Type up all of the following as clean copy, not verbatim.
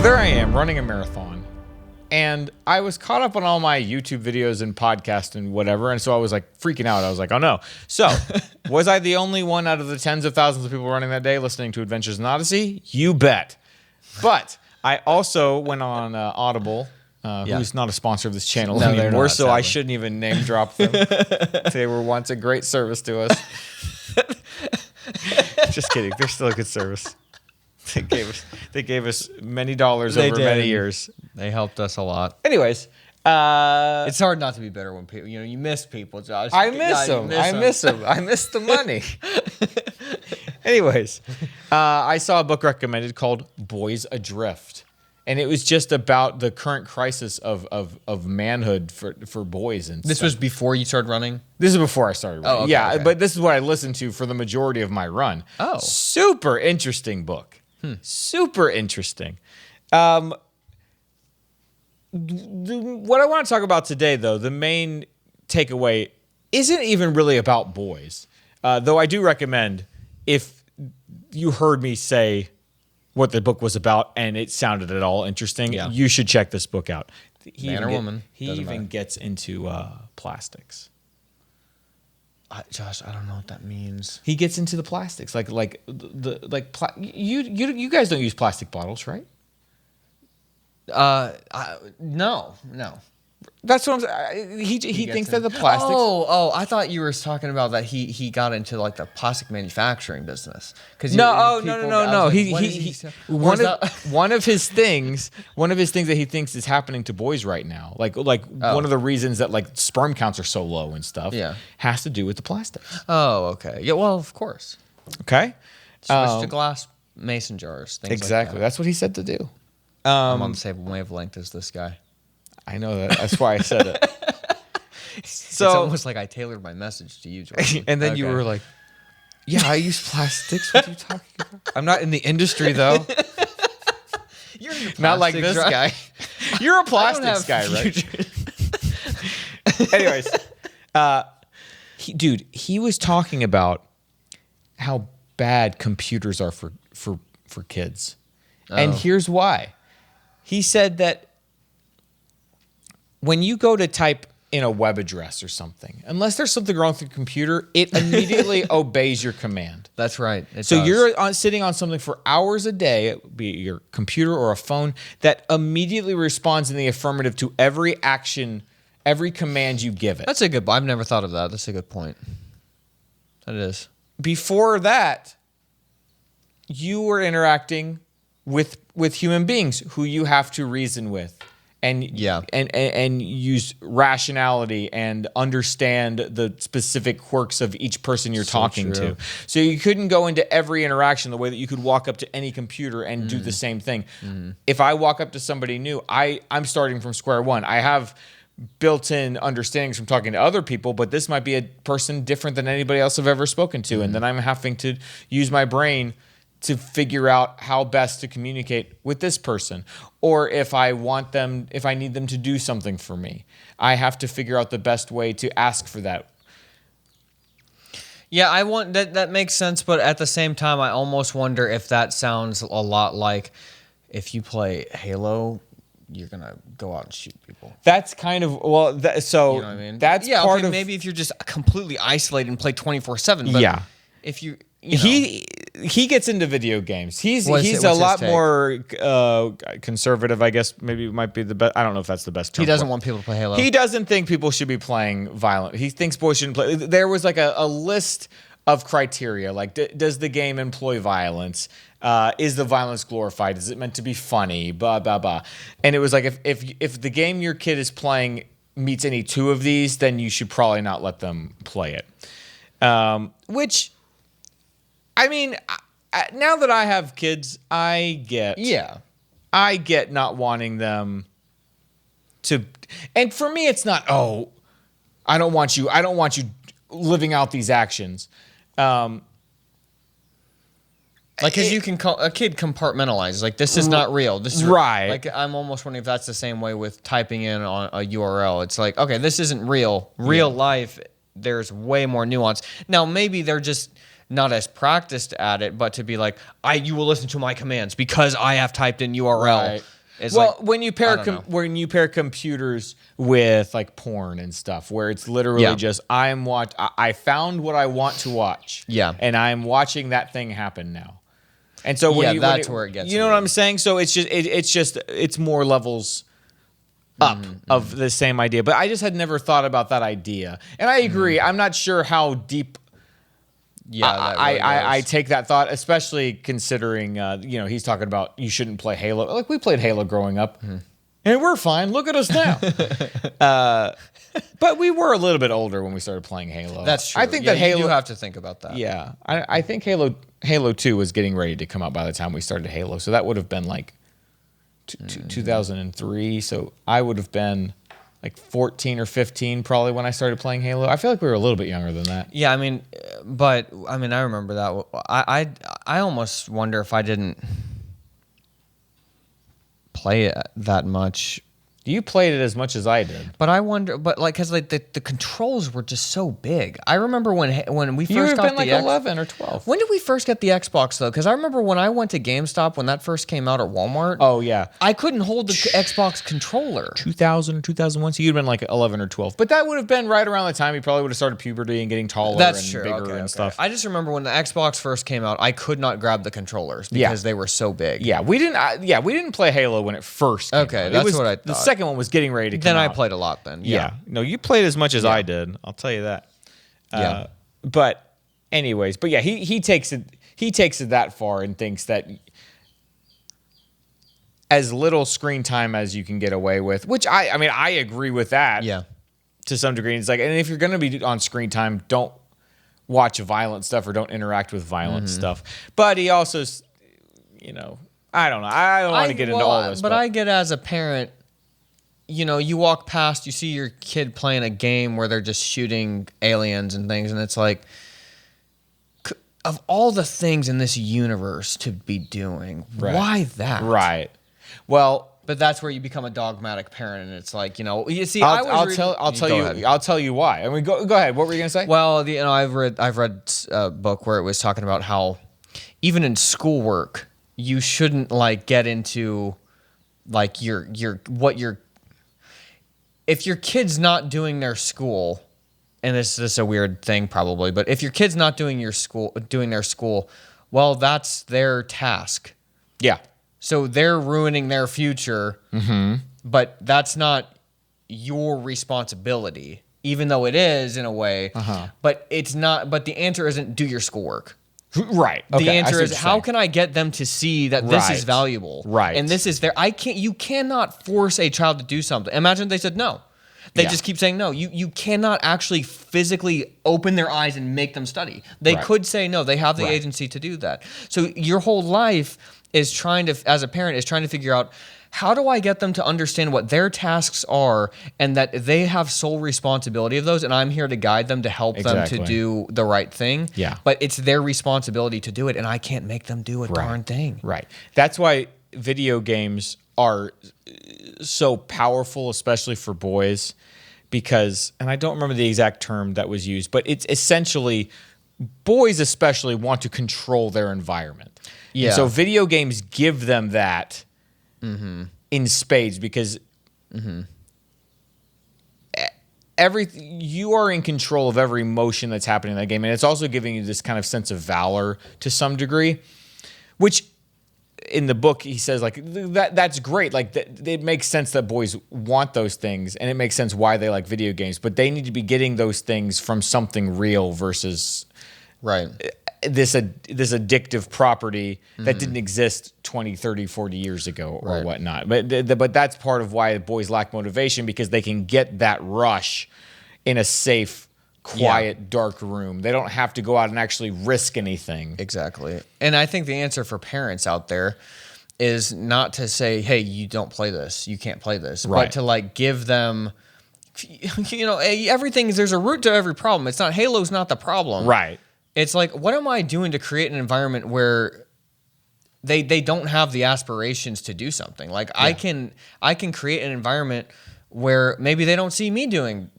So there I am running a marathon, and I was caught up on all my YouTube videos and podcasts and whatever, and so I was like freaking out. I was like, oh no. So was I the only one out of the tens of thousands of people running that day listening to Adventures in Odyssey? You bet. But I also went on Audible, who's not a sponsor of this channel anymore, so I shouldn't even name drop them. They were once a great service to us. Just kidding. They're still a good service. They gave us many dollars over many years. They helped us a lot. Anyways, it's hard not to be bitter when people, you miss people, Josh. I miss them. I miss them. I miss the money. Anyways, I saw a book recommended called Boys Adrift. And it was just about the current crisis of manhood for boys and This stuff. was before you started running? This is before I started running. Oh, okay, yeah, okay. but this is what I listened to for the majority of my run. Oh. Super interesting book. Super interesting. What I want to talk about today, though, the main takeaway isn't even really about boys. Though I do recommend, if you heard me say what the book was about and it sounded at all interesting, you should check this book out. Man or woman. He even gets into plastics. Josh, I don't know what that means. He gets into the plastics, you guys don't use plastic bottles, right? No. That's what I'm saying. He thinks that the plastics. Oh, I thought you were talking about that he got into like the plastic manufacturing business. No. Like, One of his things that he thinks is happening to boys right now, one of the reasons that like sperm counts are so low and stuff, has to do with the plastics. Oh, okay. Yeah, well, of course. Okay. Switch to glass mason jars. Things Exactly. Like that. That's what he said to do. I'm on the same wavelength as this guy. I know that. That's why I said it. So it's almost like I tailored my message to you, Jordan. And then you were like, "Yeah, I use plastics. What are you talking about? I'm not in the industry, though. You're in Not like this guy. You're a plastics guy, right?" Anyways, he was talking about how bad computers are for kids, and here's why. He said that when you go to type in a web address or something, unless there's something wrong with your computer, it immediately obeys your command. That's right. You're sitting on something for hours a day, be it your computer or a phone, that immediately responds in the affirmative to every action, every command you give it. That's a good. I've never thought of that. That's a good point. That is. Before that, you were interacting with human beings who you have to reason with. And use rationality and understand the specific quirks of each person you're talking to. So you couldn't go into every interaction the way that you could walk up to any computer and do the same thing. If I walk up to somebody new, I'm starting from square one. I have built-in understandings from talking to other people, but this might be a person different than anybody else I've ever spoken to, and then I'm having to use my brain to figure out how best to communicate with this person. Or if I need them to do something for me, I have to figure out the best way to ask for that. Yeah, I want that makes sense, but at the same time, I almost wonder if that sounds a lot like if you play Halo, you're gonna go out and shoot people. That's kind of, well, you know what I mean? That's part of... maybe if you're just completely isolated and play 24/7, but if you know. He gets into video games. He's What's a lot his take? more conservative, I guess. Maybe might be the best. I don't know if that's the best term. He doesn't want people to play Halo. He doesn't think people should be playing violent. He thinks boys shouldn't play. There was like a list of criteria, like does the game employ violence? Is the violence glorified? Is it meant to be funny? Blah blah blah. And it was like if the game your kid is playing meets any two of these, then you should probably not let them play it. Which, I mean, now that I have kids, I get not wanting them to. And for me, it's not, I don't want you living out these actions. Like, because you can call a kid compartmentalize. Like, this is not real. This is right. Like, I'm almost wondering if that's the same way with typing in on a URL. It's like, okay, this isn't real. Real life, there's way more nuance. Now, maybe they're just not as practiced at it, but to be like, you will listen to my commands because I have typed in URL. Right. It's well, like, when you pair computers with like porn and stuff, where it's literally just I found what I want to watch, and I'm watching that thing happen now, and so that's where it gets. You know what I'm saying? So it's more levels up of the same idea, but I just had never thought about that idea, and I agree. I'm not sure how deep. I take that thought, especially considering, he's talking about you shouldn't play Halo. Like, we played Halo growing up, and we're fine. Look at us now. But we were a little bit older when we started playing Halo. That's true. I think that Halo. You do have to think about that. Yeah, I think Halo 2 was getting ready to come out by the time we started Halo, so that would have been like 2003. So I would have been like 14 or 15 probably when I started playing Halo. I feel like we were a little bit younger than that. Yeah, I remember that. I almost wonder if I didn't play it that much. You played it as much as I did. But I wonder, because the controls were just so big. I remember when we first got the You would have been like 11 or 12. When did we first get the Xbox, though? Because I remember when I went to GameStop when that first came out at Walmart. Oh, yeah. I couldn't hold the Xbox controller. 2000 or 2001, so you'd have been like 11 or 12. But that would have been right around the time you probably would have started puberty and getting taller bigger and stuff. I just remember when the Xbox first came out, I could not grab the controllers because they were so big. Yeah, we didn't play Halo when it first came out. That's what I thought. The second one was getting ready to come Then out. I played a lot then. Yeah. No, you played as much as I did. I'll tell you that. But anyways, he takes it that far and thinks that as little screen time as you can get away with, which I agree with that. Yeah. To some degree. It's like, and if you're going to be on screen time, don't watch violent stuff or don't interact with violent stuff. But he also, I don't know. I don't want to get into all this. But I get as a parent, you walk past, you see your kid playing a game where they're just shooting aliens and things, and it's like, of all the things in this universe to be doing, why that? Right. Well, but that's where you become a dogmatic parent, and it's like, you see, I'll tell you why. I mean, go ahead. What were you gonna say? Well, I've read a book where it was talking about how even in schoolwork you shouldn't get into if your kid's not doing their school, and this is a weird thing probably, but if your kid's not doing their school, well, that's their task. Yeah. So they're ruining their future, but that's not your responsibility, even though it is in a way. But it's not. But the answer isn't do your schoolwork. Right. The answer is how can I get them to see that this is valuable? Right. And this is you cannot force a child to do something. Imagine they said no. They just keep saying no. You cannot actually physically open their eyes and make them study. They could say no. They have the agency to do that. So your whole life is as a parent, is trying to figure out, how do I get them to understand what their tasks are and that they have sole responsibility of those, and I'm here to guide them to help them to do the right thing. Yeah. But it's their responsibility to do it, and I can't make them do a darn thing. Right. That's why video games are so powerful, especially for boys, because, and I don't remember the exact term that was used, but it's essentially boys especially want to control their environment. Yeah. And so video games give them that in spades because you are in control of every emotion that's happening in that game, and it's also giving you this kind of sense of valor to some degree, which in the book he says that's great. It makes sense that boys want those things, and it makes sense why they like video games, but they need to be getting those things from something real versus this addictive property that didn't exist 20, 30, 40 years ago or whatnot. But that's part of why boys lack motivation, because they can get that rush in a safe, quiet, dark room. They don't have to go out and actually risk anything. Exactly. And I think the answer for parents out there is not to say, hey, you don't play this, you can't play this, but to give them, everything, there's a root to every problem. It's not, Halo's not the problem. Right. It's like, what am I doing to create an environment where they don't have the aspirations to do something? I can create an environment where maybe they don't see me doing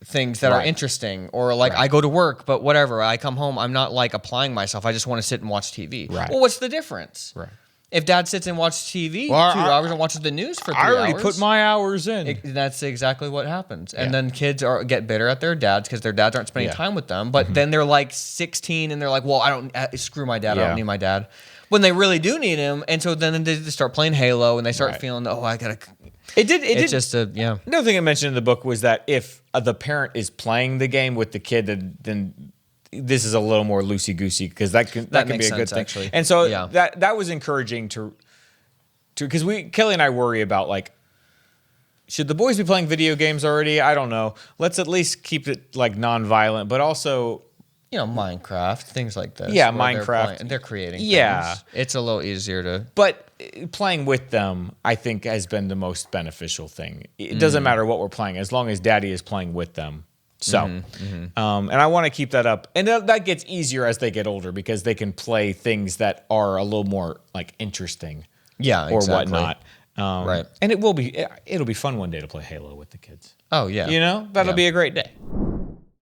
things that are interesting, or like I go to work, but whatever, I come home, I'm not like applying myself. I just want to sit and watch TV. Right. Well, what's the difference? Right. If dad sits and watches TV 2 hours and watches the news for 3 hours. I already put my hours in. That's exactly what happens. And then kids get bitter at their dads because their dads aren't spending time with them. But then they're like 16 and they're like, well, I don't screw my dad. I don't need my dad. When they really do need him. And so then they start playing Halo and they start feeling, oh, I got to. It's just Another thing I mentioned in the book was that if the parent is playing the game with the kid, then this is a little more loosey-goosey because that can be a good thing. Actually. And so that was encouraging to because Kelly and I worry about, like, should the boys be playing video games already? I don't know. Let's at least keep it like non-violent, but also Minecraft, things like this. Yeah, Minecraft. They're creating things. It's a little easier to. But playing with them, I think, has been the most beneficial thing. It doesn't matter what we're playing as long as Daddy is playing with them. So, and I want to keep that up. And that gets easier as they get older because they can play things that are a little more like interesting. Yeah, or exactly. whatnot. Right. And it'll be fun one day to play Halo with the kids. Oh, yeah. That'll be a great day.